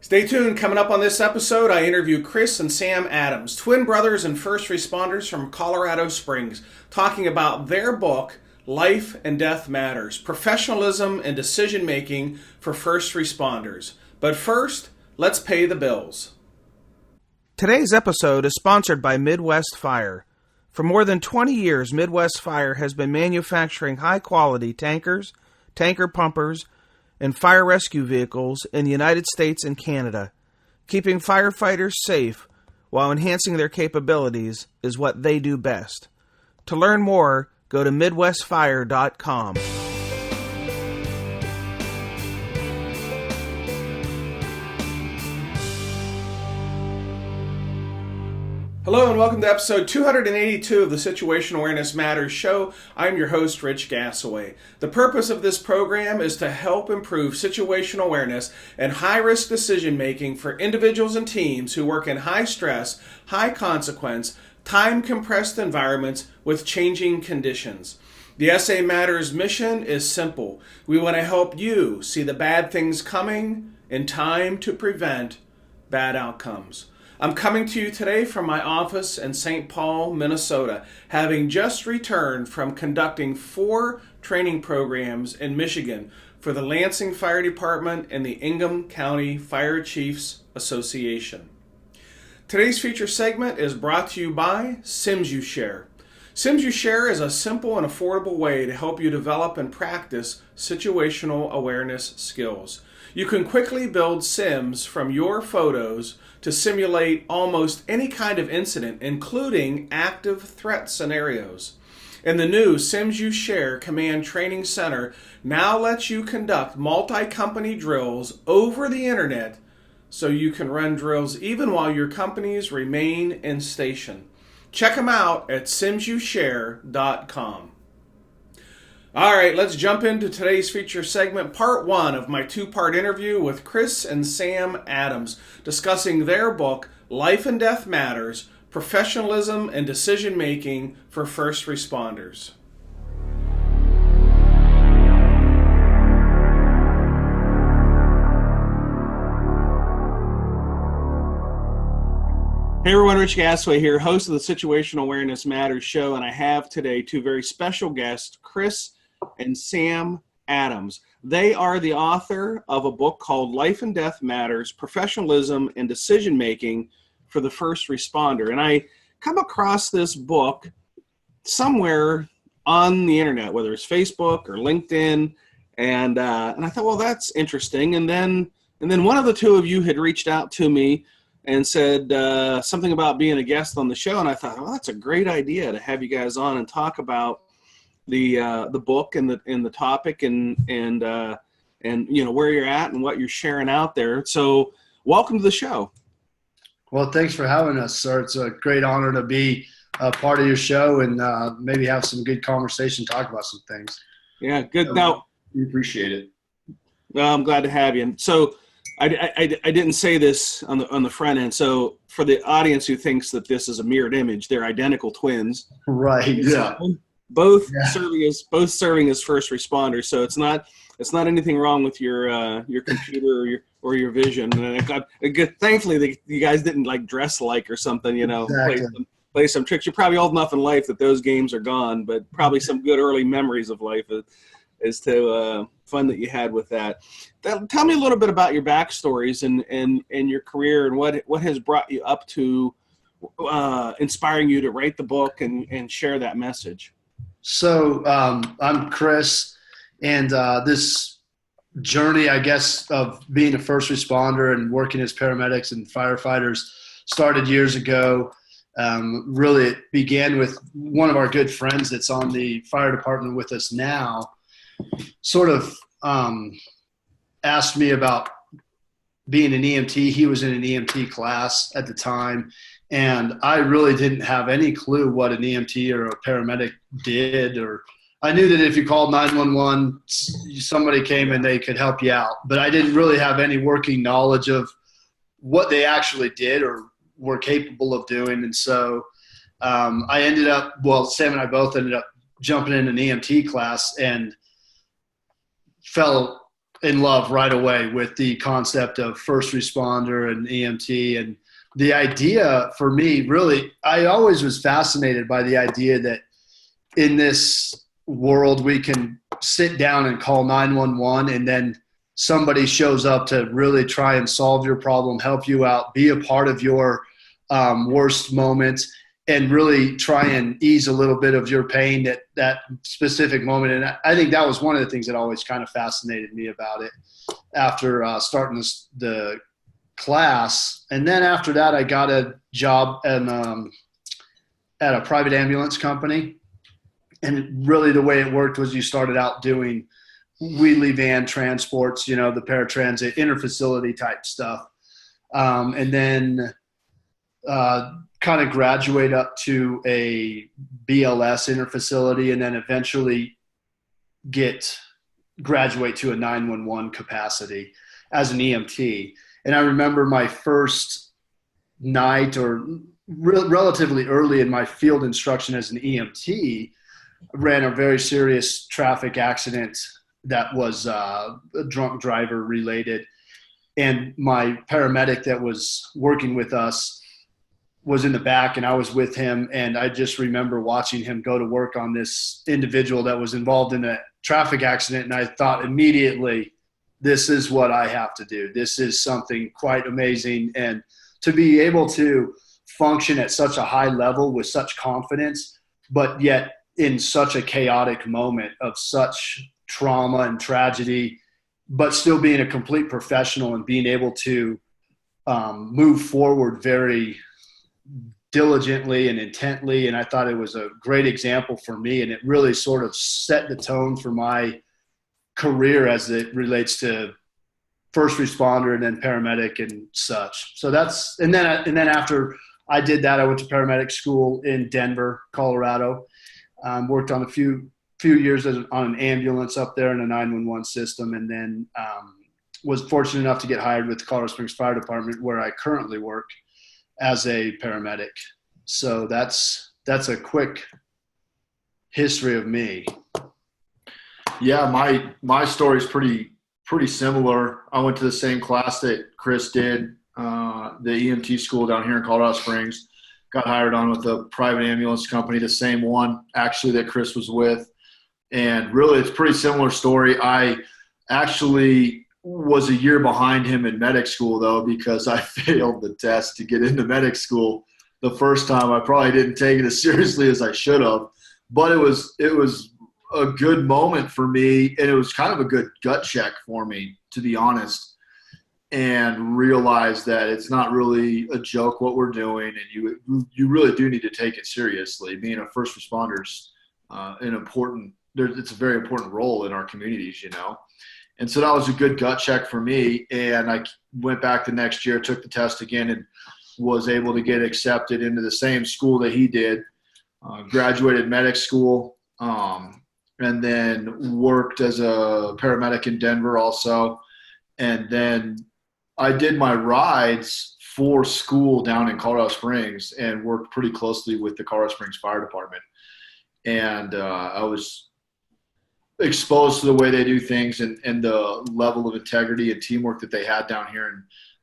Stay tuned. Coming up on this episode, I interview Chris and Sam Adams, twin brothers and first responders from Colorado Springs, talking about their book, Life and Death Matters, Professionalism and Decision-Making for First Responders. But first, let's pay the bills. Today's episode is sponsored by Midwest Fire. For more than 20 years, Midwest Fire has been manufacturing high-quality tankers, tanker pumpers, and fire rescue vehicles in the United States and Canada. Keeping firefighters safe while enhancing their capabilities is what they do best. To learn more, go to MidwestFire.com. Hello and welcome to episode 282 of the Situation Awareness Matters show. I'm your host, Rich Gassaway. The purpose of this program is to help improve situational awareness and high-risk decision-making for individuals and teams who work in high-stress, high-consequence, time-compressed environments with changing conditions. The SA Matters mission is simple. We want to help you see the bad things coming in time to prevent bad outcomes. I'm coming to you today from my office in St. Paul, Minnesota, having just returned from conducting 4 training programs in Michigan for the Lansing Fire Department and the Ingham County Fire Chiefs Association. Today's feature segment is brought to you by SimsUShare. SimsUShare is a simple and affordable way to help you develop and practice situational awareness skills. You can quickly build sims from your photos to simulate almost any kind of incident, including active threat scenarios. And the new SimsUShare Command Training Center now lets you conduct multi-company drills over the internet so you can run drills even while your companies remain in station. Check them out at SimsUShare.com. All right, let's jump into today's feature segment, part 1 of my 2-part interview with Chris and Sam Adams, discussing their book, Life and Death Matters, Professionalism and Decision-Making for First Responders. Hey everyone, Rich Gassaway here, host of the Situational Awareness Matters show, and I have today 2 very special guests, Chris and Sam Adams. They are the author of a book called Life and Death Matters, Professionalism and Decision-Making for the First Responder. And I come across this book somewhere on the internet, whether it's Facebook or LinkedIn, and I thought, well, that's interesting. And then one of the 2 of you had reached out to me and said something about being a guest on the show, and I thought, well, that's a great idea to have you guys on and talk about the book and the topic and you know where you're at and what you're sharing out there. So, welcome to the show. Well, thanks for having us, sir. It's a great honor to be a part of your show and maybe have some good conversation, talk about some things. Yeah, good. Now, we appreciate it. Well, I'm glad to have you. And so, I didn't say this on the front end. So for the audience who thinks that this is a mirrored image, they're identical twins. Right. Yeah. Both serving as first responders. So it's not anything wrong with your computer or your vision. And thankfully you guys didn't like dress like or something. You know, exactly. play some tricks. You're probably old enough in life that those games are gone, but probably some good early memories of life as to fun that you had with that. Tell me a little bit about your backstories and your career and what has brought you up to inspiring you to write the book and share that message. So I'm Chris, and this journey, I guess, of being a first responder and working as paramedics and firefighters started years ago. Really, it began with one of our good friends that's on the fire department with us now, sort of asked me about being an EMT. He was in an EMT class at the time, and I really didn't have any clue what an EMT or a paramedic did. Or I knew that if you called 911, somebody came and they could help you out. But I didn't really have any working knowledge of what they actually did or were capable of doing. And so Sam and I both ended up jumping in an EMT class and fell in love right away with the concept of first responder and EMT. And the idea for me, really, I always was fascinated by the idea that in this world we can sit down and call 911 and then somebody shows up to really try and solve your problem, help you out, be a part of your worst moment, and really try and ease a little bit of your pain at that specific moment. And I think that was one of the things that always kind of fascinated me about it after starting the class. And then after that, I got a job at a private ambulance company. And really the way it worked was you started out doing wheelie van transports, the paratransit, interfacility type stuff. And then kind of graduate up to a BLS interfacility, and then eventually graduate to a 911 capacity as an EMT. And I remember my first night, or relatively early in my field instruction as an EMT, ran a very serious traffic accident that was a drunk driver related. And my paramedic that was working with us was in the back, and I was with him. And I just remember watching him go to work on this individual that was involved in a traffic accident. And I thought immediately, this is what I have to do. This is something quite amazing. And to be able to function at such a high level with such confidence, but yet in such a chaotic moment of such trauma and tragedy, but still being a complete professional and being able to move forward very diligently and intently. And I thought it was a great example for me. And it really sort of set the tone for my career as it relates to first responder and then paramedic and such. So and then after I did that, I went to paramedic school in Denver, Colorado. Worked on a few years on an ambulance up there in a 911 system, and then was fortunate enough to get hired with the Colorado Springs Fire Department, where I currently work as a paramedic. So that's a quick history of me. Yeah, my story is pretty similar. I went to the same class that Chris did, the EMT school down here in Colorado Springs. Got hired on with a private ambulance company, the same one actually that Chris was with. And really, it's a pretty similar story. I actually was a year behind him in medic school, though, because I failed the test to get into medic school the first time. I probably didn't take it as seriously as I should have, but it was a good moment for me, and it was kind of a good gut check for me, to be honest, and realize that it's not really a joke what we're doing, and you really do need to take it seriously. Being a first responder's it's a very important role in our communities, And so that was a good gut check for me, and I went back the next year, took the test again, and was able to get accepted into the same school that he did. Graduated medic school, and then worked as a paramedic in Denver also, and then I did my rides for school down in Colorado Springs and worked pretty closely with the Colorado Springs Fire Department. And I was exposed to the way they do things and the level of integrity and teamwork that they had down here. And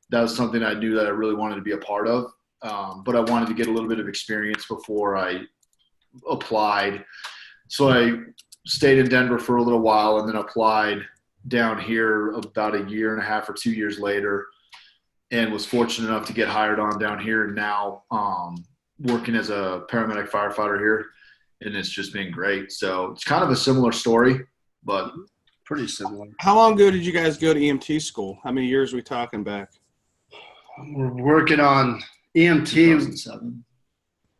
that was something I knew that I really wanted to be a part of. But I wanted to get a little bit of experience before I applied. So I stayed in Denver for a little while and then applied down here about a year and a half or 2 years later, and was fortunate enough to get hired on down here, and now working as a paramedic firefighter here, and it's just been great. So it's kind of a similar story, but pretty similar. How long ago did you guys go to EMT school? How many years are we talking back? We're working on EMT. 2007.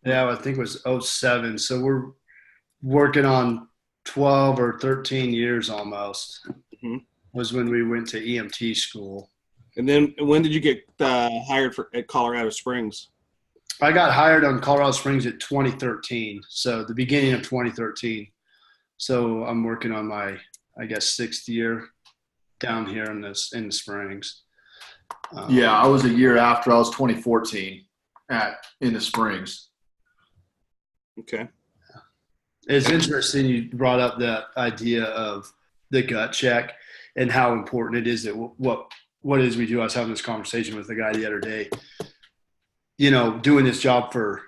Yeah, I think it was 2007. So we're working on 12 or 13 years almost. Mm-hmm. Was when we went to EMT school. And then when did you get hired at Colorado Springs? I got hired on Colorado Springs at 2013, so the beginning of 2013. So I'm working on my, I guess, 6th year down here in the Springs. Yeah, I was a year after. I was 2014 in the Springs. Okay. It's interesting you brought up that idea of the gut check. and how important it is that what it is we do. I was having this conversation with a guy the other day, doing this job for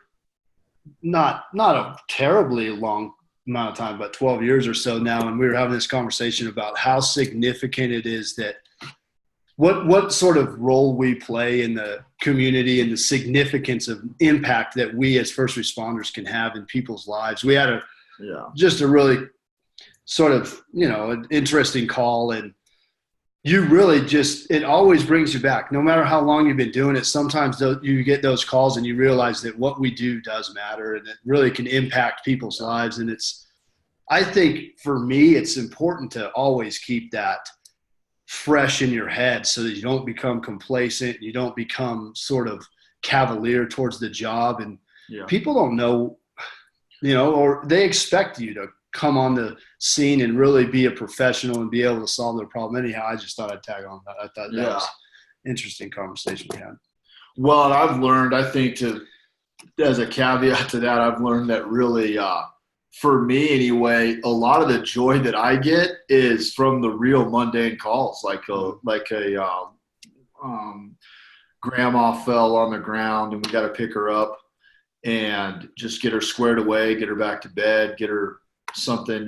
not a terribly long amount of time, but 12 years or so now. And we were having this conversation about how significant it is that what sort of role we play in the community and the significance of impact that we as first responders can have in people's lives. We had just a really sort of, an interesting call, and you really it always brings you back. No matter how long you've been doing it, sometimes you get those calls and you realize that what we do does matter and it really can impact people's lives. And I think for me, it's important to always keep that fresh in your head so that you don't become complacent, you don't become sort of cavalier towards the job. And people don't know, or they expect you to come on the scene and really be a professional and be able to solve their problem. Anyhow, I just thought I'd tag on that. I thought that was an interesting conversation we had. Well, and I've learned, I think, as a caveat to that, I've learned that really, for me anyway, a lot of the joy that I get is from the real mundane calls, like a grandma fell on the ground and we got to pick her up and just get her squared away, get her back to bed, get her something,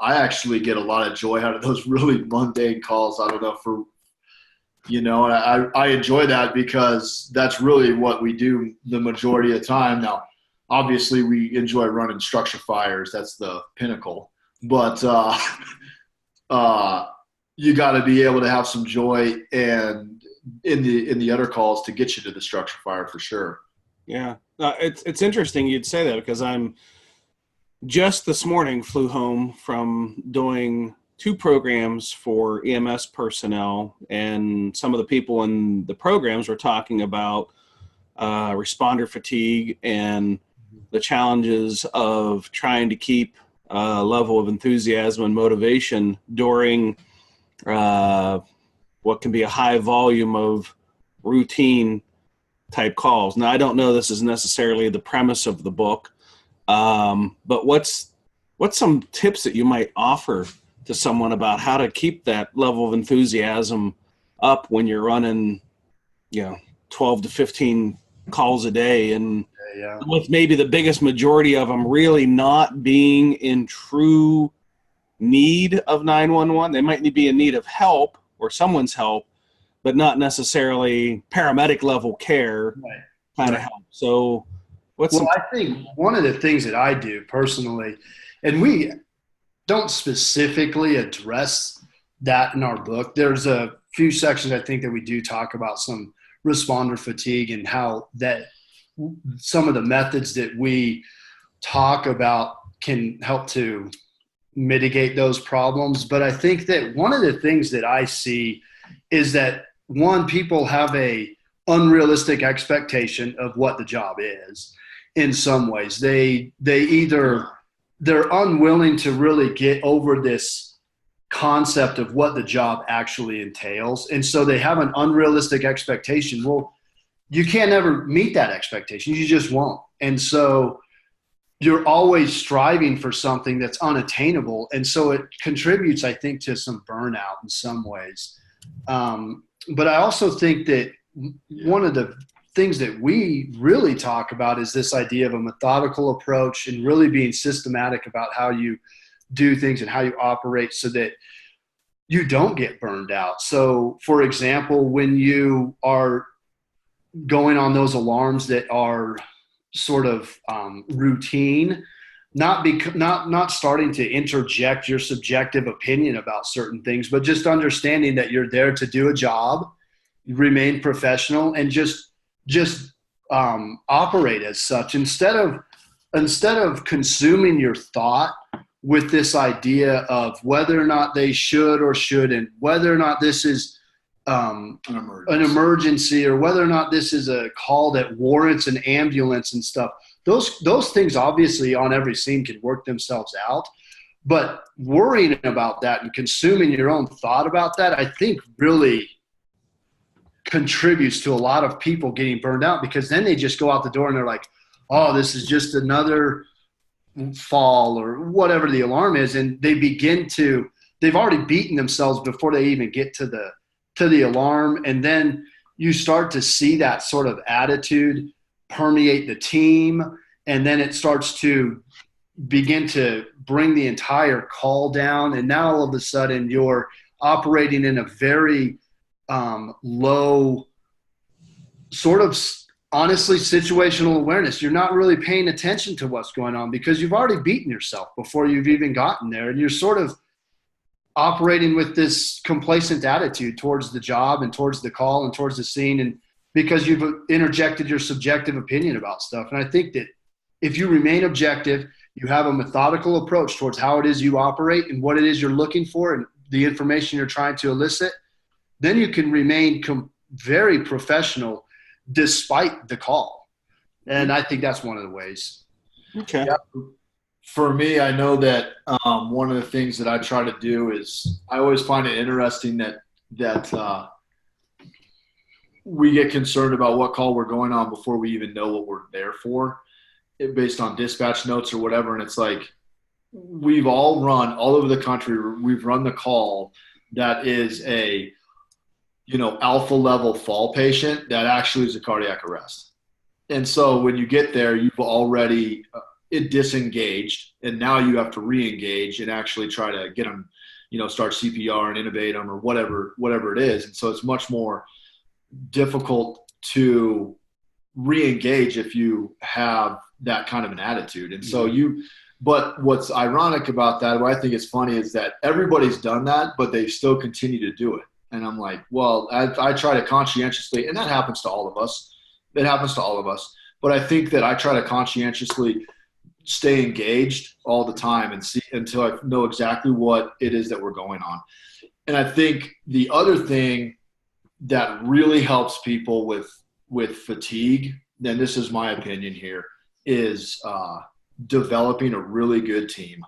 I actually get a lot of joy out of those really mundane calls. I don't know and I enjoy that because that's really what we do the majority of the time. Now, obviously we enjoy running structure fires. That's the pinnacle, but, you got to be able to have some joy and in the other calls to get you to the structure fire for sure. Yeah. It's interesting you'd say that because I'm just this morning flew home from doing 2 programs for EMS personnel, and some of the people in the programs were talking about responder fatigue and the challenges of trying to keep a level of enthusiasm and motivation during what can be a high volume of routine type calls. Now, I don't know this is necessarily the premise of the book, but what's some tips that you might offer to someone about how to keep that level of enthusiasm up when you're running, 12 to 15 calls a day, and with maybe the biggest majority of them really not being in true need of 911. They might be in need of help or someone's help, but not necessarily paramedic level care kind of help. So I think one of the things that I do personally, and we don't specifically address that in our book. There's a few sections I think that we do talk about some responder fatigue and how that some of the methods that we talk about can help to mitigate those problems. But I think that one of the things that I see is that, one, people have a unrealistic expectation of what the job is. In some ways, they're unwilling to really get over this concept of what the job actually entails. And so they have an unrealistic expectation. Well, you can't ever meet that expectation. You just won't. And so you're always striving for something that's unattainable. And so it contributes, I think, to some burnout in some ways. But I also think that one of the things that we really talk about is this idea of a methodical approach and really being systematic about how you do things and how you operate so that you don't get burned out. So, for example, when you are going on those alarms that are sort of routine, not starting to interject your subjective opinion about certain things, but just understanding that you're there to do a job, remain professional, and just operate as such instead of consuming your thought with this idea of whether or not they should or shouldn't, whether or not this is an emergency or whether or not this is a call that warrants an ambulance and stuff. Those things obviously on every scene can work themselves out, but worrying about that and consuming your own thought about that, I think really contributes to a lot of people getting burned out, because then they just go out the door and they're like, oh, this is just another fall or whatever the alarm is. And they they've already beaten themselves before they even get to the alarm. And then you start to see that sort of attitude permeate the team. And then it starts to begin to bring the entire call down. And now all of a sudden you're operating in a very low sort of, honestly, situational awareness. You're not really paying attention to what's going on because you've already beaten yourself before you've even gotten there. And you're sort of operating with this complacent attitude towards the job and towards the call and towards the scene, and because you've interjected your subjective opinion about stuff. And I think that if you remain objective, you have a methodical approach towards how it is you operate and what it is you're looking for and the information you're trying to elicit, then you can remain very professional despite the call. And I think that's one of the ways. Okay. Yeah. For me, I know that one of the things that I try to do is I always find it interesting that we get concerned about what call we're going on before we even know what we're there for, based on dispatch notes or whatever. And it's like we've all run all over the country. We've run the call that is a alpha level fall patient that actually is a cardiac arrest. And so when you get there, you've already disengaged, and now you have to re-engage and actually try to get them, start CPR and intubate them or whatever it is. And so it's much more difficult to re-engage if you have that kind of an attitude. And so but what's ironic about that, what I think is funny, is that everybody's done that, but they still continue to do it. And I'm like, well, I try to conscientiously, and that happens to all of us. It happens to all of us. But I think that I try to conscientiously stay engaged all the time and see until I know exactly what it is that we're going on. And I think the other thing that really helps people with fatigue, and this is my opinion here, is developing a really good team.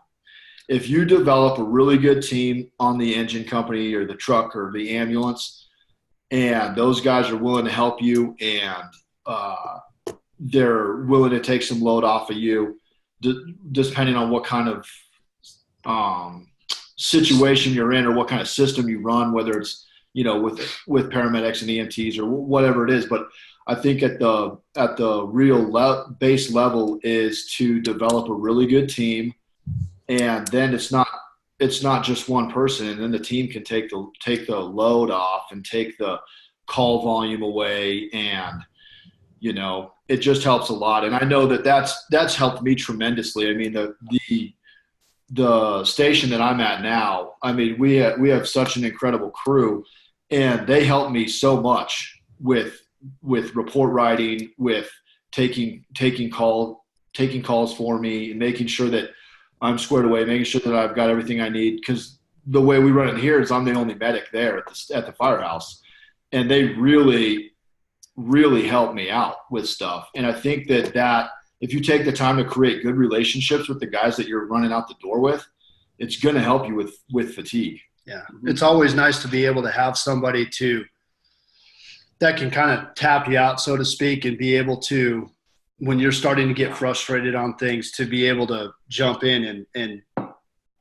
If you develop a really good team on the engine company or the truck or the ambulance, and those guys are willing to help you and they're willing to take some load off of you, depending on what kind of situation you're in or what kind of system you run, whether it's with paramedics and EMTs or whatever it is. But I think at the real base level is to develop a really good team, and then it's not just one person, and then the team can take the load off and take the call volume away, and it just helps a lot. And I know that's helped me tremendously. I mean, the station that I'm at now, I mean, we have such an incredible crew, and they help me so much with report writing, with taking calls for me, and making sure that I'm squared away, making sure that I've got everything I need. Because the way we run it here is I'm the only medic there at the firehouse, and they really, really help me out with stuff. And I think that if you take the time to create good relationships with the guys that you're running out the door with, it's going to help you with fatigue. Yeah. It's always nice to be able to have somebody that can kind of tap you out, so to speak, and be able to, when you're starting to get frustrated on things, to be able to jump in and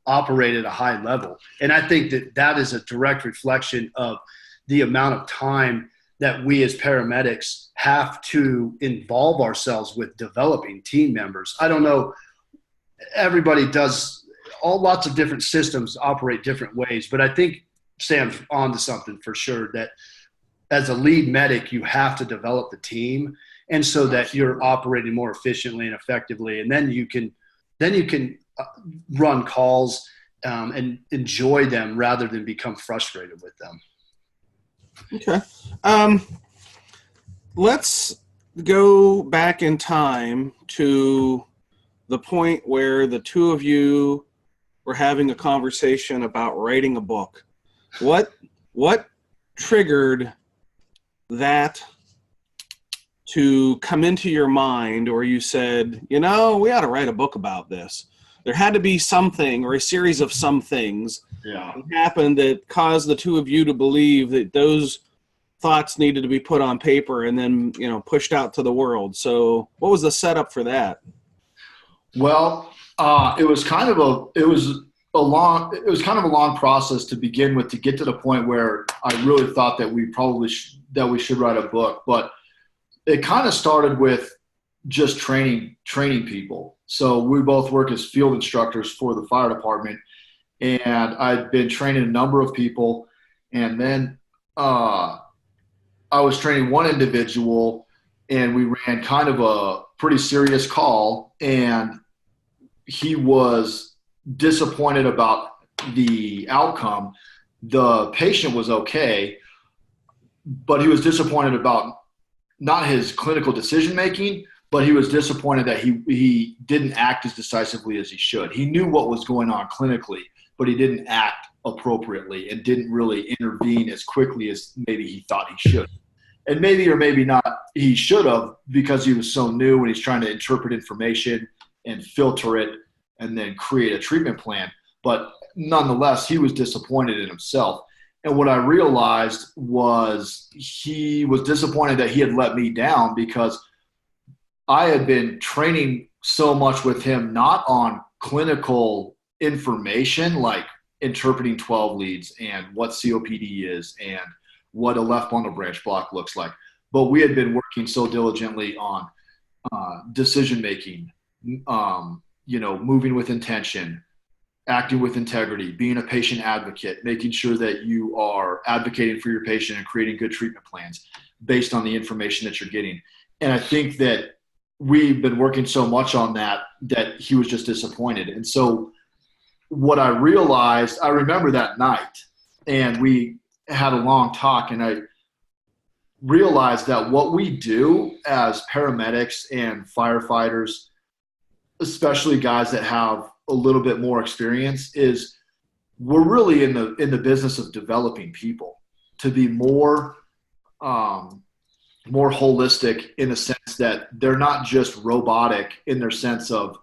operate at a high level. And I think that is a direct reflection of the amount of time that we as paramedics have to involve ourselves with developing team members. I don't know, everybody does, lots of different systems operate different ways, but I think Sam's onto something for sure, that as a lead medic, you have to develop the team, and so that you're operating more efficiently and effectively. And then you can run calls and enjoy them rather than become frustrated with them. Okay. Let's go back in time to the point where the two of you were having a conversation about writing a book. What triggered that to come into your mind, or you said, we ought to write a book about this? There had to be something or a series of some things that happened that caused the two of you to believe that those thoughts needed to be put on paper and then, pushed out to the world. So what was the setup for that? Well, it was it was kind of a long process to begin with, to get to the point where I really thought that we probably we should write a book. But it kind of started with just training people. So we both work as field instructors for the fire department, and I'd been training a number of people, and then I was training one individual, and we ran kind of a pretty serious call, and he was disappointed about the outcome. The patient was okay, but he was disappointed about not his clinical decision-making, but he was disappointed that he didn't act as decisively as he should. He knew what was going on clinically, but he didn't act appropriately and didn't really intervene as quickly as maybe he thought he should. And maybe or maybe not he should have, because he was so new and he's trying to interpret information and filter it and then create a treatment plan. But nonetheless, he was disappointed in himself. And what I realized was he was disappointed that he had let me down, because I had been training so much with him, not on clinical information like interpreting 12 leads and what COPD is and what a left bundle branch block looks like. But we had been working so diligently on decision-making, moving with intention, acting with integrity, being a patient advocate, making sure that you are advocating for your patient and creating good treatment plans based on the information that you're getting. And I think that we've been working so much on that he was just disappointed. And so what I realized, I remember that night, and we had a long talk, and I realized that what we do as paramedics and firefighters, especially guys that have a little bit more experience, is we're really in the business of developing people to be more holistic, in the sense that they're not just robotic in their sense of,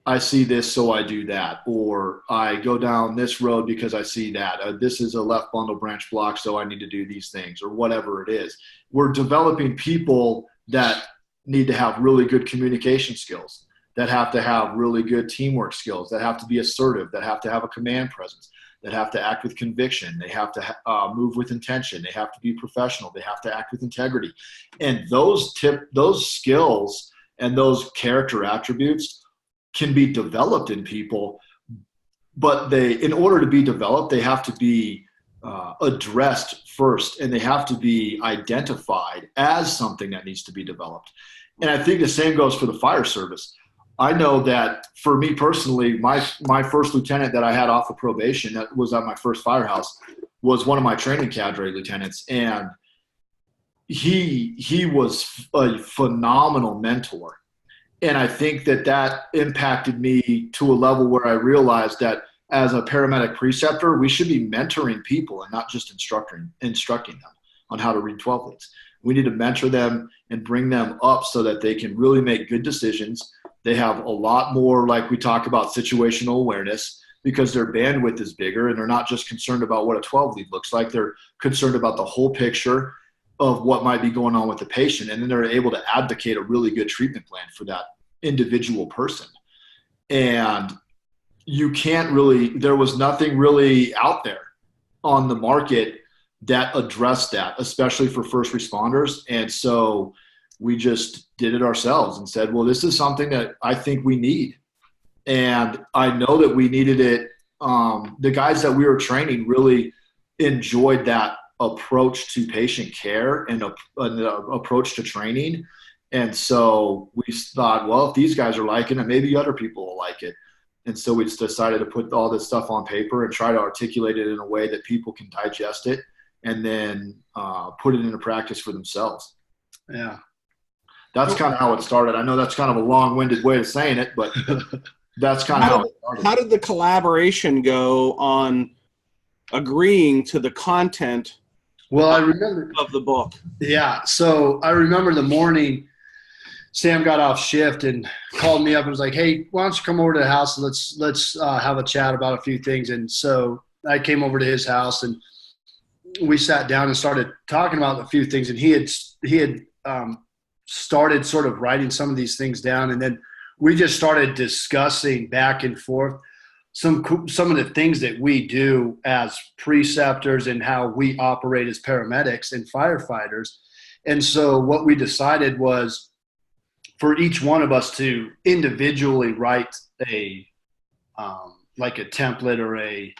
I see this, so I do that, or I go down this road because I see that. This is a left bundle branch block, so I need to do these things, or whatever it is. We're developing people that need to have really good communication skills, that have to have really good teamwork skills, that have to be assertive, that have to have a command presence, that have to act with conviction, they have to move with intention, they have to be professional, they have to act with integrity. And those skills and those character attributes can be developed in people, but in order to be developed, they have to be addressed first, and they have to be identified as something that needs to be developed. And I think the same goes for the fire service. I know that for me personally, my first lieutenant that I had off of probation, that was at my first firehouse, was one of my training cadre lieutenants, and he was a phenomenal mentor. And I think that impacted me to a level where I realized that as a paramedic preceptor, we should be mentoring people and not just instructing them on how to read 12 leads. We need to mentor them and bring them up so that they can really make good decisions. They have a lot more, like we talk about, situational awareness, because their bandwidth is bigger, and they're not just concerned about what a 12 lead looks like. They're concerned about the whole picture of what might be going on with the patient, and then they're able to advocate a really good treatment plan for that individual person. And there was nothing really out there on the market that addressed that, especially for first responders. And so we just did it ourselves and said, well, this is something that I think we need. And I know that we needed it. The guys that we were training really enjoyed that approach to patient care and an approach to training. And so we thought, well, if these guys are liking it, maybe other people will like it. And so we just decided to put all this stuff on paper and try to articulate it in a way that people can digest it, and then put it into practice for themselves. Yeah. That's kind of how it started. I know that's kind of a long-winded way of saying it, but that's kind of how it started. How did the collaboration go on agreeing to the content I remember of the book? Yeah. So I remember the morning Sam got off shift and called me up and was like, hey, why don't you come over to the house and let's have a chat about a few things. And so I came over to his house and we sat down and started talking about a few things. And he had started sort of writing some of these things down. And then we just started discussing back and forth some of the things that we do as preceptors and how we operate as paramedics and firefighters. And so what we decided was for each one of us to individually write a like a template or a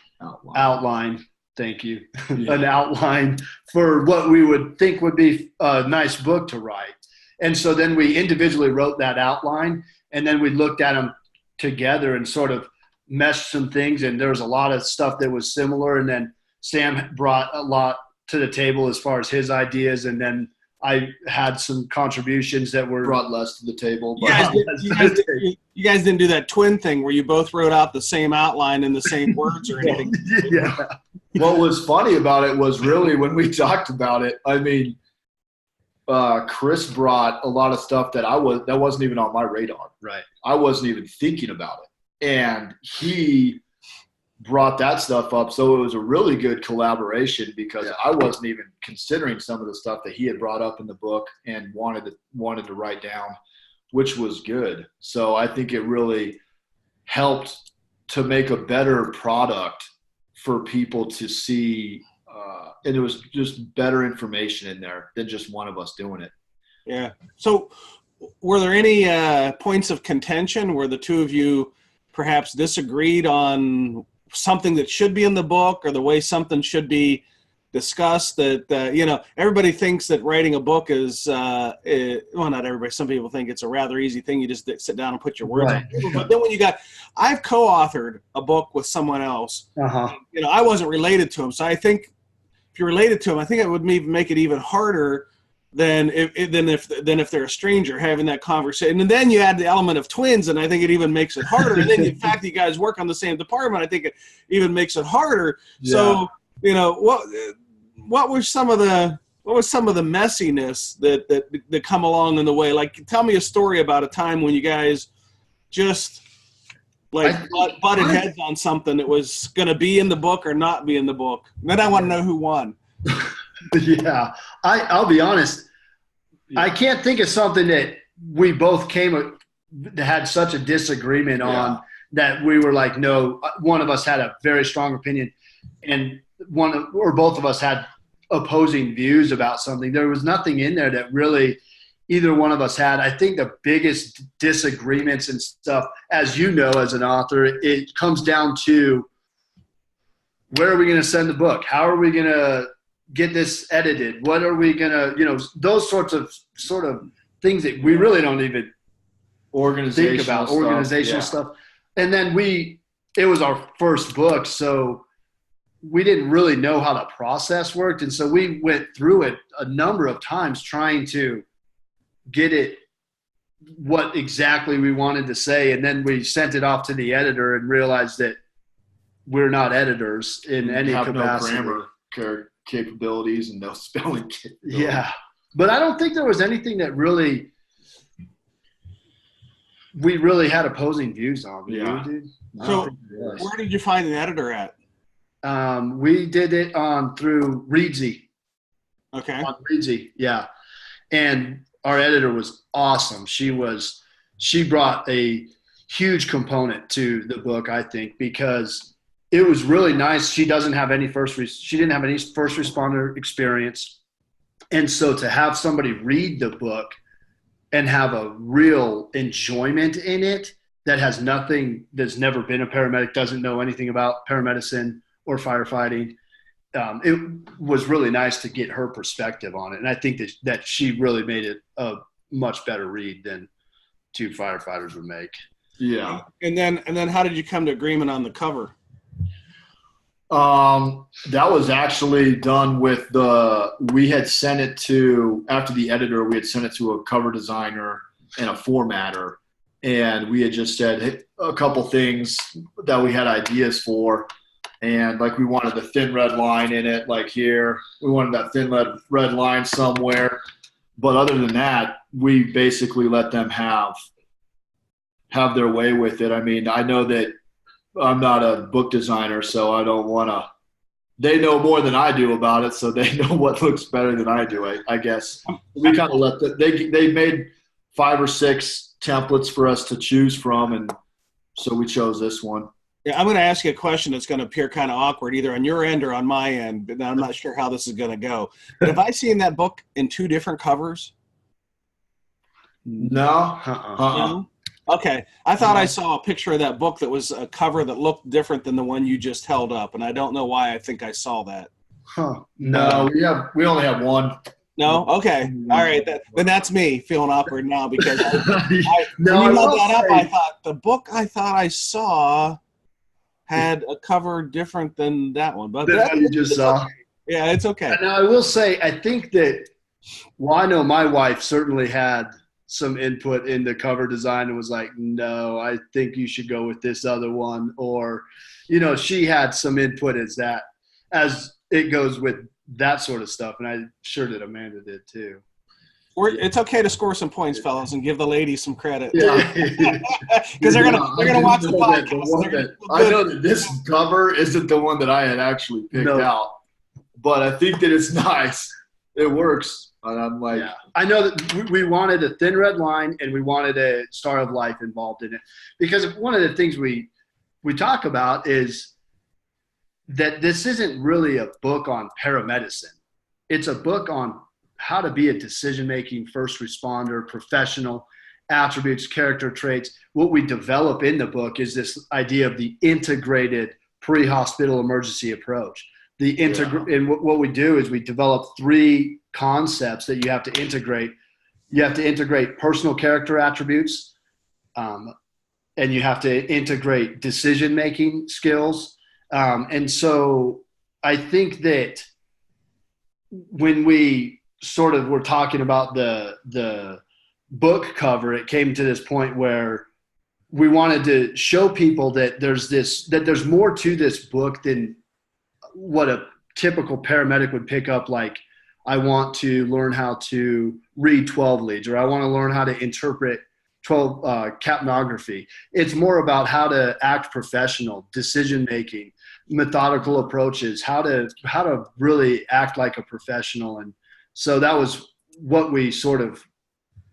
outline. Thank you. Yeah. An outline for what we would think would be a nice book to write. And so then we individually wrote that outline, and then we looked at them together and sort of meshed some things. And there was a lot of stuff that was similar. And then Sam brought a lot to the table as far as his ideas. And then I had some contributions that were brought less to the table. But you guys didn't do that twin thing where you both wrote out the same outline in the same words or anything. Yeah. What was funny about it was really when we talked about it, I mean, Chris brought a lot of stuff that wasn't even on my radar. Right. I wasn't even thinking about it. And he brought that stuff up. So it was a really good collaboration because I wasn't even considering some of the stuff that he had brought up in the book and wanted to write down, which was good. So I think it really helped to make a better product for people to see. And it was just better information in there than just one of us doing it. Yeah. So were there any points of contention where the two of you perhaps disagreed on something that should be in the book or the way something should be discussed? That everybody thinks that writing a book is well, not everybody, some people think it's a rather easy thing. You just sit down and put your words on paper. But then when I've co-authored a book with someone else. I wasn't related to him, so I think if you're related to him, I think it would make it even harder than if they're a stranger having that conversation. And then you add the element of twins, and I think it even makes it harder. And then the fact that you guys work on the same department, I think it even makes it harder. Yeah. So, what was some of the messiness that come along in the way? Like, tell me a story about a time when you guys just butted heads on something that was going to be in the book or not be in the book. And then I want to know who won. Yeah, I'll be honest. Yeah. I can't think of something that we both had such a disagreement on that we were like, no, one of us had a very strong opinion and both of us had opposing views about something. There was nothing in there that really either one of us had. I think the biggest disagreements and stuff, as you know, as an author, it comes down to where are we going to send the book? How are we going to get this edited? What are we going to, those sorts of things that we really don't even think about, organizational stuff. And then it was our first book, so we didn't really know how the process worked. And so we went through it a number of times trying to get it what exactly we wanted to say. And then we sent it off to the editor and realized that we're not editors in any capacity. No grammar capabilities and no spelling capabilities. Yeah. But I don't think there was anything that we really had opposing views on. Yeah. Dude? So where did you find an editor at? We did it through Reedsy. Okay. On Reedsy, yeah. And our editor was awesome. She brought a huge component to the book, I think, because it was really nice. She didn't have any first responder experience. And so to have somebody read the book and have a real enjoyment in it that's never been a paramedic, doesn't know anything about paramedicine or firefighting, it was really nice to get her perspective on it. And I think that she really made it a much better read than two firefighters would make. Yeah. And then how did you come to agreement on the cover? That was actually done with we had sent it to, after the editor, we had sent it to a cover designer and a formatter. And we had just said a couple things that we had ideas for. And like, we wanted the thin red line in it, like here, we wanted that thin red line somewhere. But other than that, we basically let them have their way with it. I mean, I know that I'm not a book designer, so I don't want to – they know more than I do about it, so they know what looks better than I do, I guess. We kind of let they made 5 or 6 templates for us to choose from, and so we chose this one. Yeah, I'm going to ask you a question that's going to appear kind of awkward, either on your end or on my end, but I'm not sure how this is going to go. But have I seen that book in 2 different covers? No. No? Okay. I thought I saw a picture of that book that was a cover that looked different than the one you just held up, and I don't know why I think I saw that. Huh. No, we only have one. No? Okay. All right. Then that's me feeling awkward now because No, when I you held will that up, say- I thought the book I thought I saw had a cover different than that one. But That's what you just saw. okay. Yeah, it's okay. Now, I will say, I think that, well, I know my wife certainly had some input in the cover design and was like, no, I think you should go with this other one. Or, she had some input as it goes with that sort of stuff. And I'm sure that Amanda did too. It's okay to score some points, fellas, and give the ladies some credit. Yeah. Because they're gonna watch the podcast. I know that this cover isn't the one that I had actually picked out, but I think that it's nice. It works. And I'm like, yeah. I know that we wanted a thin red line and we wanted a Star of Life involved in it, because one of the things we talk about is that this isn't really a book on paramedicine. It's a book on how to be a decision-making first responder, professional, attributes, character traits. What we develop in the book is this idea of the integrated pre-hospital emergency approach. And what we do is we develop 3 concepts that you have to integrate. You have to integrate personal character attributes, and you have to integrate decision-making skills. And so I think that when we sort of were talking about the book cover, it came to this point where we wanted to show people that there's more to this book than what a typical paramedic would pick up. Like, I want to learn how to read 12 leads, or I want to learn how to interpret 12 capnography. It's more about how to act professional, decision-making, methodical approaches, how to really act like a professional. And so that was what we sort of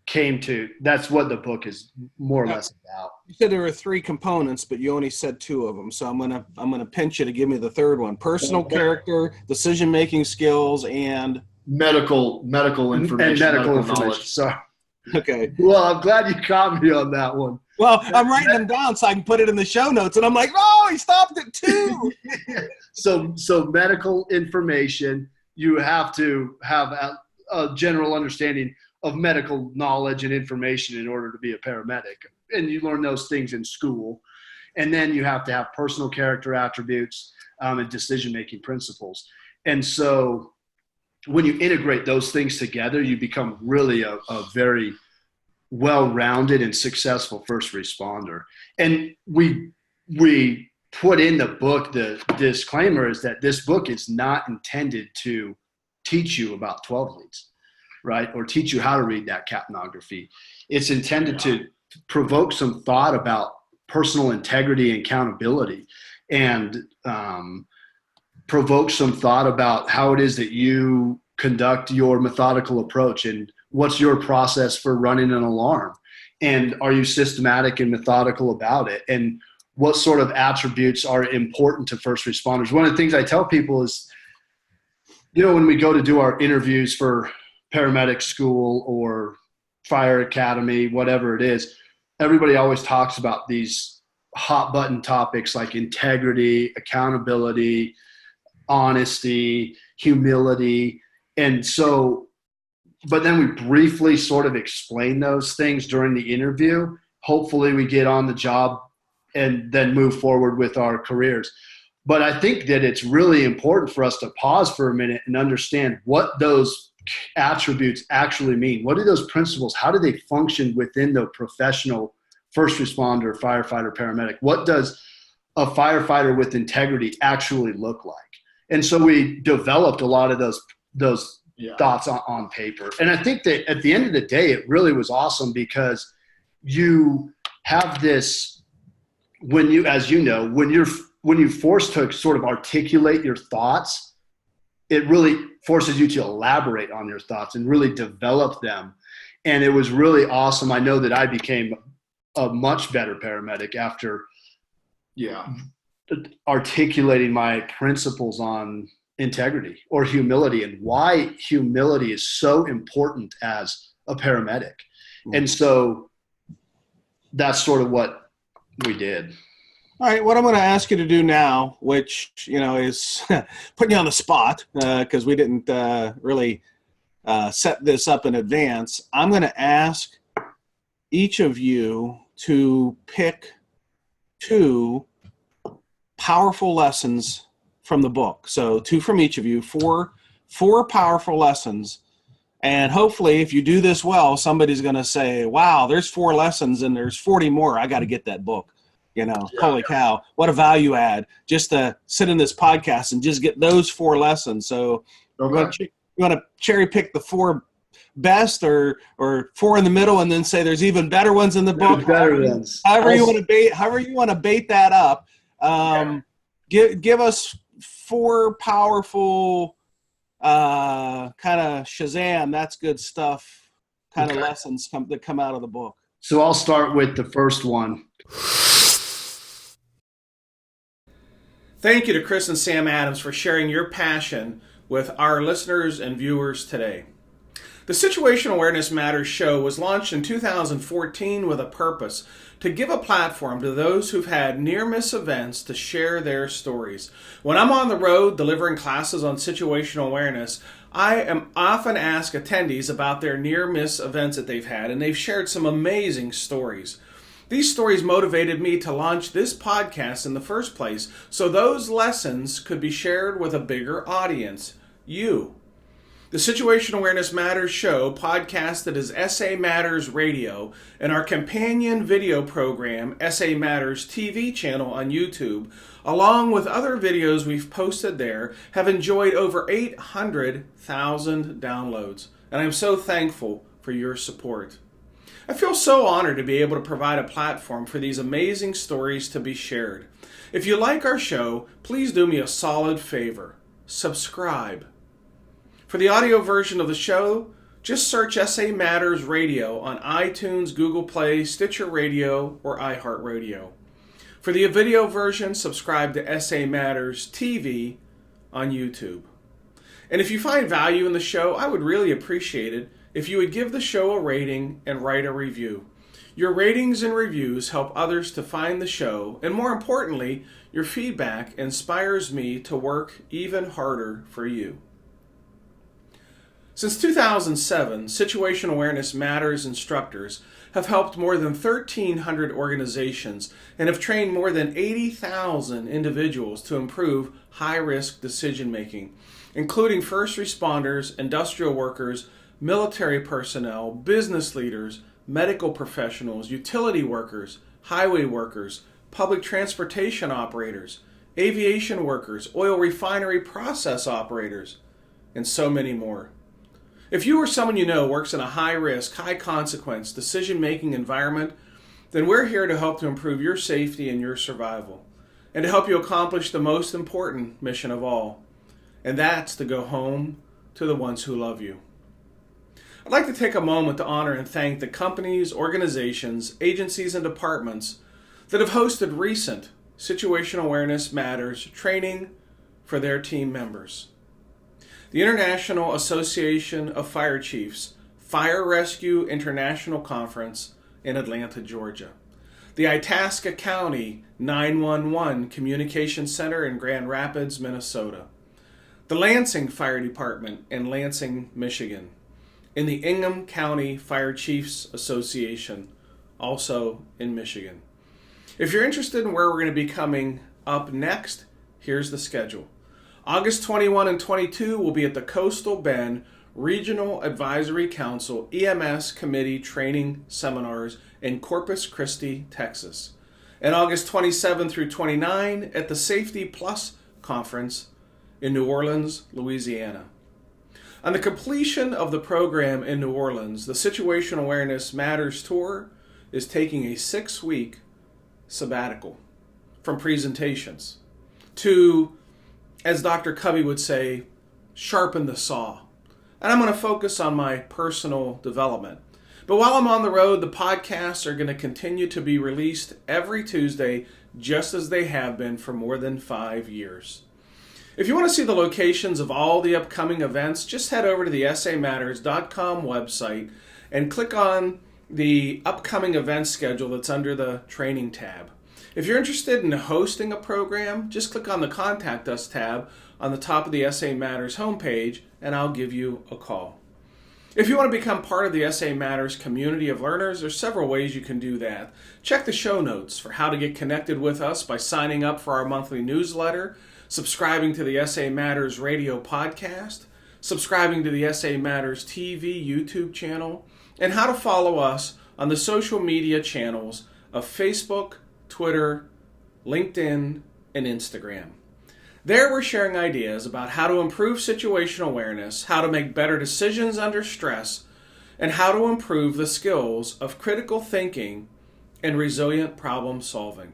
came to. That's what the book is more or less about. You said there were 3 components, but you only said 2 of them. So I'm gonna pinch you to give me the third one: personal character, decision-making skills, and medical information. And medical information. Knowledge. Sorry. Okay. Well, I'm glad you caught me on that one. Well, I'm writing them down so I can put it in the show notes, and I'm like, oh, he stopped at 2. So medical information, you have to have a general understanding of medical knowledge and information in order to be a paramedic. And you learn those things in school. And then you have to have personal character attributes and decision-making principles. And so when you integrate those things together, you become really a very well-rounded and successful first responder. And we put in the book, the disclaimer is that this book is not intended to teach you about 12 leads, right? Or teach you how to read that capnography. It's intended to provoke some thought about personal integrity and accountability, and provoke some thought about how it is that you conduct your methodical approach, and what's your process for running an alarm, and are you systematic and methodical about it, and what sort of attributes are important to first responders. One of the things I tell people is, when we go to do our interviews for paramedic school or fire academy, whatever it is, everybody always talks about these hot button topics like integrity, accountability, honesty, humility. And so, but then we briefly sort of explain those things during the interview. Hopefully we get on the job and then move forward with our careers. But I think that it's really important for us to pause for a minute and understand what those attributes actually mean. What are those principles? How do they function within the professional first responder, firefighter, paramedic? What does a firefighter with integrity actually look like? And so we developed a lot of those thoughts on paper. And I think that at the end of the day, it really was awesome, because you have this, when you're forced to sort of articulate your thoughts, it really forces you to elaborate on your thoughts and really develop them. And it was really awesome. I know that I became a much better paramedic after articulating my principles on integrity or humility and why humility is so important as a paramedic. And so that's sort of what we did. All right, what I'm going to ask you to do now, which, is putting you on the spot because we didn't really set this up in advance. I'm going to ask each of you to pick 2 powerful lessons from the book. So 2 from each of you, four powerful lessons. And hopefully if you do this well, somebody's going to say, wow, there's 4 lessons and there's 40 more. I got to get that book. Holy cow, what a value add just to sit in this podcast and just get those 4 lessons. So you want to cherry pick the 4 best or 4 in the middle and then say there's even better ones in the book. Better ones. However you want to bait that up. Give us 4 powerful kind of Shazam, that's good stuff kind of lessons that come out of the book. So I'll start with the first one. Thank you to Chris and Sam Adams for sharing your passion with our listeners and viewers today. The Situational Awareness Matters show was launched in 2014 with a purpose to give a platform to those who've had near-miss events to share their stories. When I'm on the road delivering classes on situational awareness, I am often asked attendees about their near-miss events that they've had, and they've shared some amazing stories. These stories motivated me to launch this podcast in the first place, so those lessons could be shared with a bigger audience, you. The Situational Awareness Matters show, podcasted as SA Matters Radio, and our companion video program, SA Matters TV channel on YouTube, along with other videos we've posted there, have enjoyed over 800,000 downloads, and I'm so thankful for your support. I feel so honored to be able to provide a platform for these amazing stories to be shared. If you like our show, please do me a solid favor. Subscribe. For the audio version of the show, just search SA Matters Radio on iTunes, Google Play, Stitcher Radio, or iHeartRadio. For the video version, subscribe to SA Matters TV on YouTube. And if you find value in the show, I would really appreciate it if you would give the show a rating and write a review. Your ratings and reviews help others to find the show, and more importantly, your feedback inspires me to work even harder for you. Since 2007, Situational Awareness Matters instructors have helped more than 1,300 organizations and have trained more than 80,000 individuals to improve high-risk decision-making, including first responders, industrial workers, military personnel, business leaders, medical professionals, utility workers, highway workers, public transportation operators, aviation workers, oil refinery process operators, and so many more. If you or someone you know works in a high-risk, high-consequence, decision-making environment, then we're here to help to improve your safety and your survival, and to help you accomplish the most important mission of all, and that's to go home to the ones who love you. I'd like to take a moment to honor and thank the companies, organizations, agencies, and departments that have hosted recent Situational Awareness Matters training for their team members. The International Association of Fire Chiefs Fire Rescue International Conference in Atlanta, Georgia. The Itasca County 911 Communication Center in Grand Rapids, Minnesota. The Lansing Fire Department in Lansing, Michigan. In the Ingham County Fire Chiefs Association, also in Michigan. If you're interested in where we're going to be coming up next, here's the schedule. August 21 and 22 will be at the Coastal Bend Regional Advisory Council EMS Committee Training Seminars in Corpus Christi, Texas. And August 27 through 29 at the Safety Plus Conference in New Orleans, Louisiana. On the completion of the program in New Orleans, the Situational Awareness Matters Tour is taking a 6-week sabbatical from presentations to, as Dr. Covey would say, sharpen the saw. And I'm going to focus on my personal development. But while I'm on the road, the podcasts are going to continue to be released every Tuesday, just as they have been for more than 5 years. If you want to see the locations of all the upcoming events, just head over to the samatters.com website and click on the upcoming event schedule that's under the training tab. If you're interested in hosting a program, just click on the Contact Us tab on the top of the SA Matters homepage, and I'll give you a call. If you want to become part of the SA Matters community of learners, there's several ways you can do that. Check the show notes for how to get connected with us by signing up for our monthly newsletter, subscribing to the SA Matters radio podcast, subscribing to the SA Matters TV YouTube channel, and how to follow us on the social media channels of Facebook, Twitter, LinkedIn, and Instagram. There we're sharing ideas about how to improve situational awareness, how to make better decisions under stress, and how to improve the skills of critical thinking and resilient problem solving.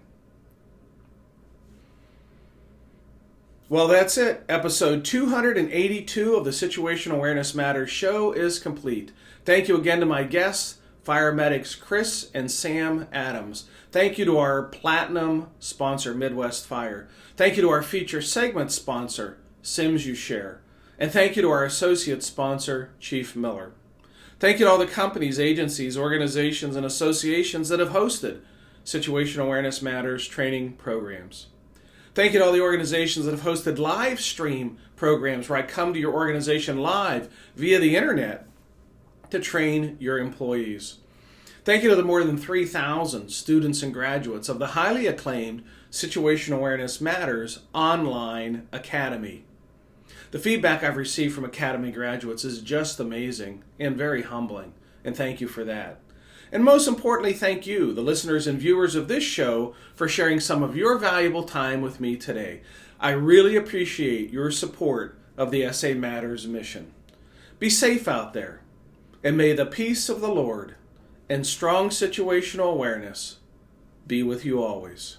Well, that's it. Episode 282 of the Situational Awareness Matters show is complete. Thank you again to my guests, Paramedics Chris and Sam Adams. Thank you to our platinum sponsor, Midwest Fire. Thank you to our feature segment sponsor, Sims You Share. And thank you to our associate sponsor, Chief Miller. Thank you to all the companies, agencies, organizations, and associations that have hosted Situational Awareness Matters training programs. Thank you to all the organizations that have hosted live stream programs where I come to your organization live via the internet to train your employees. Thank you to the more than 3,000 students and graduates of the highly acclaimed Situational Awareness Matters Online Academy. The feedback I've received from Academy graduates is just amazing and very humbling, and thank you for that. And most importantly, thank you, the listeners and viewers of this show, for sharing some of your valuable time with me today. I really appreciate your support of the SA Matters mission. Be safe out there, and may the peace of the Lord and strong situational awareness be with you always.